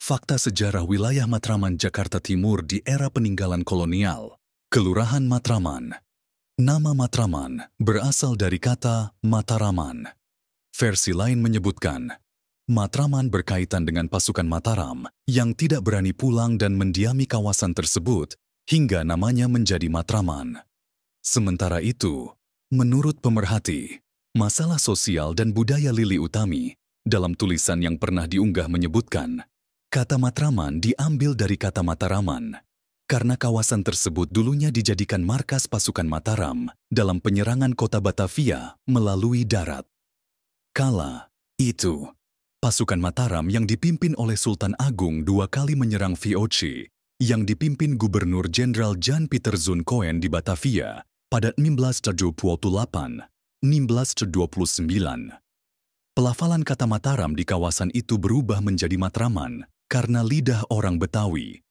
Fakta sejarah wilayah Matraman, Jakarta Timur di era peninggalan kolonial. Kelurahan Matraman. Nama Matraman berasal dari kata Mataraman. Versi lain menyebutkan, Matraman berkaitan dengan pasukan Mataram yang tidak berani pulang dan mendiami kawasan tersebut hingga namanya menjadi Matraman. Sementara itu, menurut pemerhati, masalah sosial dan budaya Lili Utami dalam tulisan yang pernah diunggah menyebutkan, kata Matraman diambil dari kata Mataraman, karena kawasan tersebut dulunya dijadikan markas pasukan Mataram dalam penyerangan kota Batavia melalui darat. Kala itu, pasukan Mataram yang dipimpin oleh Sultan Agung 2 kali menyerang VOC, yang dipimpin Gubernur Jenderal Jan Pieter Zoon Koen di Batavia pada 1678-1629. Pelafalan kata Mataram di kawasan itu berubah menjadi Matraman karena lidah orang Betawi.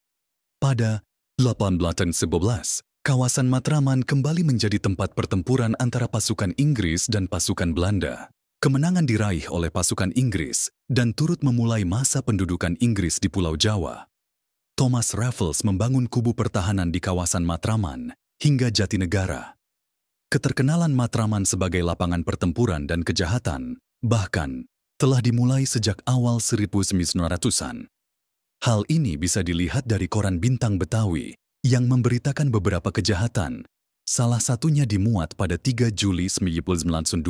Pada 1811, kawasan Matraman kembali menjadi tempat pertempuran antara pasukan Inggris dan pasukan Belanda. Kemenangan diraih oleh pasukan Inggris dan turut memulai masa pendudukan Inggris di Pulau Jawa. Thomas Raffles membangun kubu pertahanan di kawasan Matraman hingga Jatinegara. Keterkenalan Matraman sebagai lapangan pertempuran dan kejahatan bahkan telah dimulai sejak awal 1900-an. Hal ini bisa dilihat dari koran Bintang Betawi yang memberitakan beberapa kejahatan, salah satunya dimuat pada 3 Juli 1992.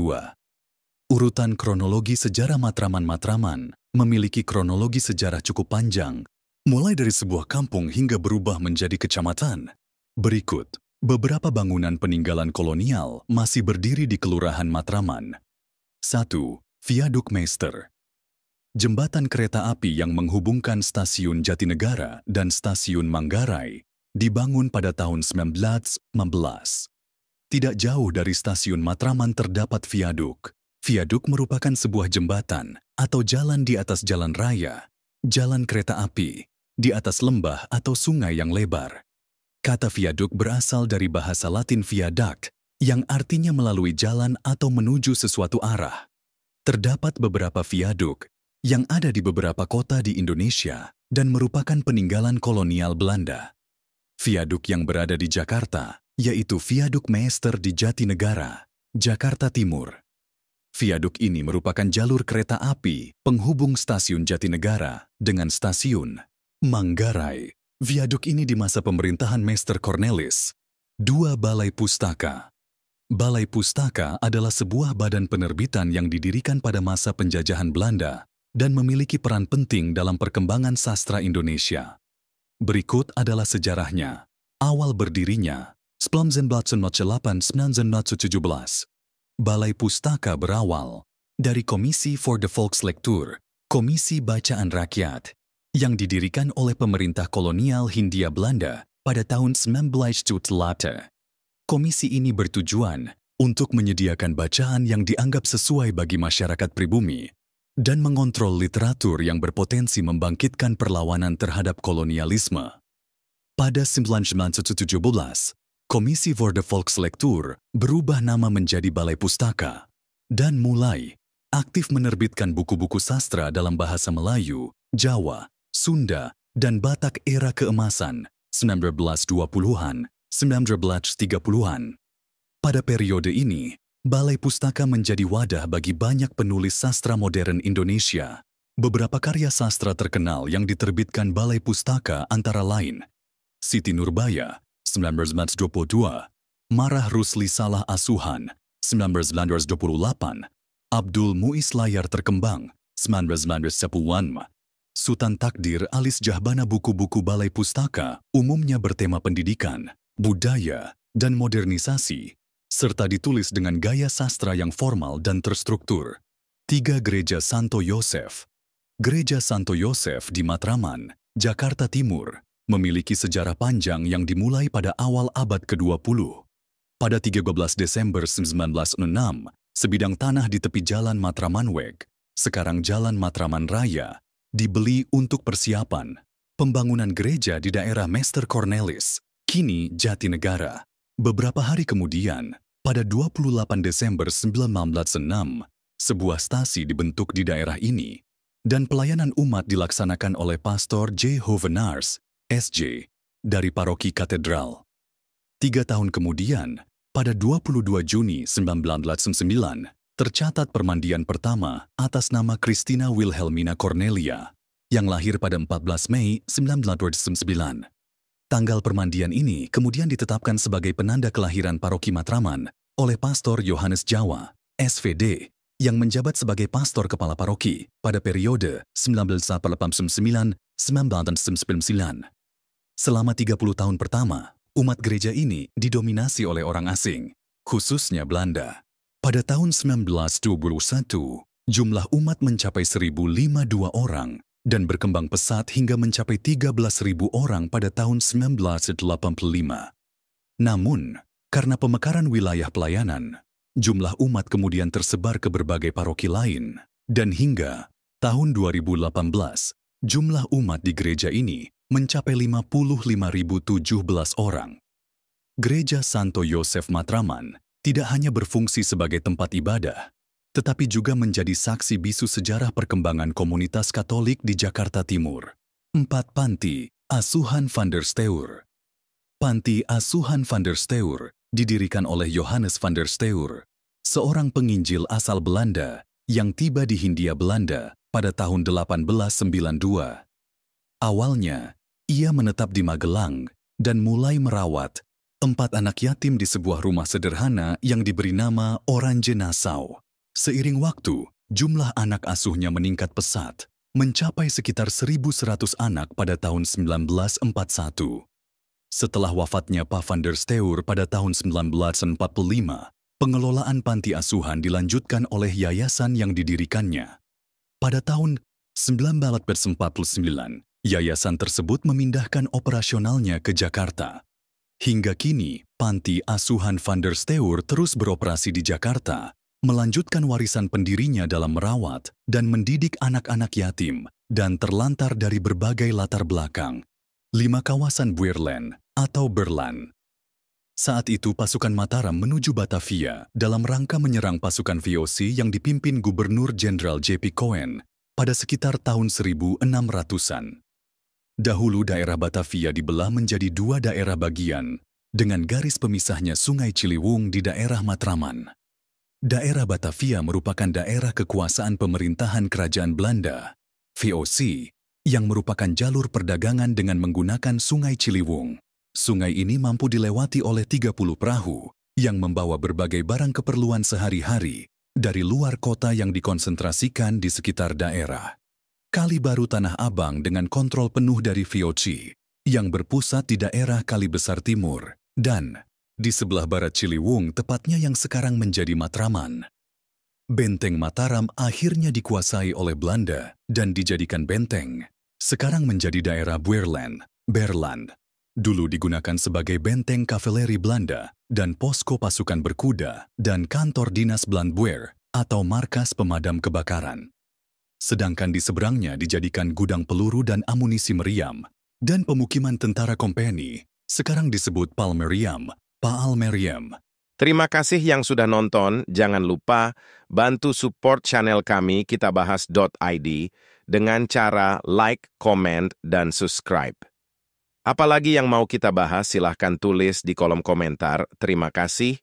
Urutan kronologi sejarah Matraman memiliki kronologi sejarah cukup panjang, mulai dari sebuah kampung hingga berubah menjadi kecamatan. Berikut, beberapa bangunan peninggalan kolonial masih berdiri di Kelurahan Matraman. 1. Viaduk Meester. Jembatan kereta api yang menghubungkan stasiun Jatinegara dan stasiun Manggarai dibangun pada tahun 1916. Tidak jauh dari stasiun Matraman terdapat viaduk. Viaduk merupakan sebuah jembatan atau jalan di atas jalan raya, jalan kereta api, di atas lembah atau sungai yang lebar. Kata viaduk berasal dari bahasa Latin viaduct, yang artinya melalui jalan atau menuju sesuatu arah. Terdapat beberapa viaduk yang ada di beberapa kota di Indonesia dan merupakan peninggalan kolonial Belanda. Viaduk yang berada di Jakarta, yaitu Viaduk Meester di Jatinegara, Jakarta Timur. Viaduk ini merupakan jalur kereta api penghubung stasiun Jatinegara dengan stasiun Manggarai. Viaduk ini di masa pemerintahan Meester Cornelis. 2. Balai Pustaka. Balai Pustaka adalah sebuah badan penerbitan yang didirikan pada masa penjajahan Belanda dan memiliki peran penting dalam perkembangan sastra Indonesia. Berikut adalah sejarahnya. Awal berdirinya, 1918-1917. Balai Pustaka berawal dari Komisi for the Volkslektuur, Komisi Bacaan Rakyat, yang didirikan oleh pemerintah kolonial Hindia Belanda pada tahun 1908. Komisi ini bertujuan untuk menyediakan bacaan yang dianggap sesuai bagi masyarakat pribumi dan mengontrol literatur yang berpotensi membangkitkan perlawanan terhadap kolonialisme. Pada 1917, Komisi for the Volkslektuur berubah nama menjadi Balai Pustaka dan mulai aktif menerbitkan buku-buku sastra dalam bahasa Melayu, Jawa, Sunda, dan Batak era keemasan 1920-an, 1930-an. Pada periode ini, Balai Pustaka menjadi wadah bagi banyak penulis sastra modern Indonesia. Beberapa karya sastra terkenal yang diterbitkan Balai Pustaka antara lain Siti Nurbaya, 1922, Marah Rusli Salah Asuhan, 1928, Abdul Muiz Layar Terkembang, 1910, Sutan Takdir Alis Jahbana. Buku-buku Balai Pustaka umumnya bertema pendidikan, budaya, dan modernisasi, serta ditulis dengan gaya sastra yang formal dan terstruktur. 3. Gereja Santo Yosef. Gereja Santo Yosef di Matraman, Jakarta Timur, memiliki sejarah panjang yang dimulai pada awal abad ke-20. Pada 13 Desember 1906, sebidang tanah di tepi Jalan Matramanweg, sekarang Jalan Matraman Raya, dibeli untuk persiapan pembangunan gereja di daerah Meester Cornelis, kini Jatinegara. Beberapa hari kemudian, pada 28 Desember 1906, sebuah stasi dibentuk di daerah ini. dan pelayanan umat dilaksanakan oleh Pastor J. Hovenars, SJ, dari Paroki Katedral. 3 tahun kemudian, pada 22 Juni 1909, tercatat permandian pertama atas nama Christina Wilhelmina Cornelia, yang lahir pada 14 Mei 1909. Tanggal permandian ini kemudian ditetapkan sebagai penanda kelahiran Paroki Matraman oleh Pastor Yohanes Jawa, SVD, yang menjabat sebagai pastor kepala paroki pada periode 1989-1999. Selama 30 tahun pertama, umat gereja ini didominasi oleh orang asing, khususnya Belanda. Pada tahun 1921, jumlah umat mencapai 1.052 orang dan berkembang pesat hingga mencapai 13.000 orang pada tahun 1985. Namun, karena pemekaran wilayah pelayanan, jumlah umat kemudian tersebar ke berbagai paroki lain, dan hingga tahun 2018, jumlah umat di gereja ini mencapai 55.017 orang. Gereja Santo Yosef Matraman tidak hanya berfungsi sebagai tempat ibadah, tetapi juga menjadi saksi bisu sejarah perkembangan komunitas Katolik di Jakarta Timur. 4 Panti Asuhan van der Steur. Panti Asuhan van der Steur didirikan oleh Johannes van der Steur, seorang penginjil asal Belanda yang tiba di Hindia Belanda pada tahun 1892. Awalnya, ia menetap di Magelang dan mulai merawat 4 anak yatim di sebuah rumah sederhana yang diberi nama Orange Nassau. Seiring waktu, jumlah anak asuhnya meningkat pesat, mencapai sekitar 1.100 anak pada tahun 1941. Setelah wafatnya Pak van der Steur pada tahun 1945, pengelolaan panti asuhan dilanjutkan oleh yayasan yang didirikannya. Pada tahun 1949, yayasan tersebut memindahkan operasionalnya ke Jakarta. Hingga kini, Panti Asuhan van der Steur terus beroperasi di Jakarta, melanjutkan warisan pendirinya dalam merawat dan mendidik anak-anak yatim dan terlantar dari berbagai latar belakang. 5 kawasan Buirland atau Berlan. Saat itu pasukan Mataram menuju Batavia dalam rangka menyerang pasukan VOC yang dipimpin Gubernur Jenderal J.P. Cohen pada sekitar tahun 1600-an. Dahulu daerah Batavia dibelah menjadi 2 daerah bagian dengan garis pemisahnya Sungai Ciliwung di daerah Matraman. Daerah Batavia merupakan daerah kekuasaan pemerintahan Kerajaan Belanda, VOC, yang merupakan jalur perdagangan dengan menggunakan Sungai Ciliwung. Sungai ini mampu dilewati oleh 30 perahu yang membawa berbagai barang keperluan sehari-hari dari luar kota yang dikonsentrasikan di sekitar daerah. Kali Baru Tanah Abang dengan kontrol penuh dari VOC yang berpusat di daerah Kali Besar Timur dan di sebelah barat Ciliwung, tepatnya yang sekarang menjadi Matraman. Benteng Mataram akhirnya dikuasai oleh Belanda dan dijadikan benteng. Sekarang menjadi daerah Buirland, Berland. Dulu digunakan sebagai benteng kavaleri Belanda dan posko pasukan berkuda dan kantor dinas Brandweer atau markas pemadam kebakaran. Sedangkan di seberangnya dijadikan gudang peluru dan amunisi meriam dan pemukiman tentara kompeni, sekarang disebut Palmeriam, Paalmeriam. Terima kasih yang sudah nonton. Jangan lupa bantu support channel kami kitabahas.id dengan cara like, comment, dan subscribe. Apalagi yang mau kita bahas, silahkan tulis di kolom komentar. Terima kasih.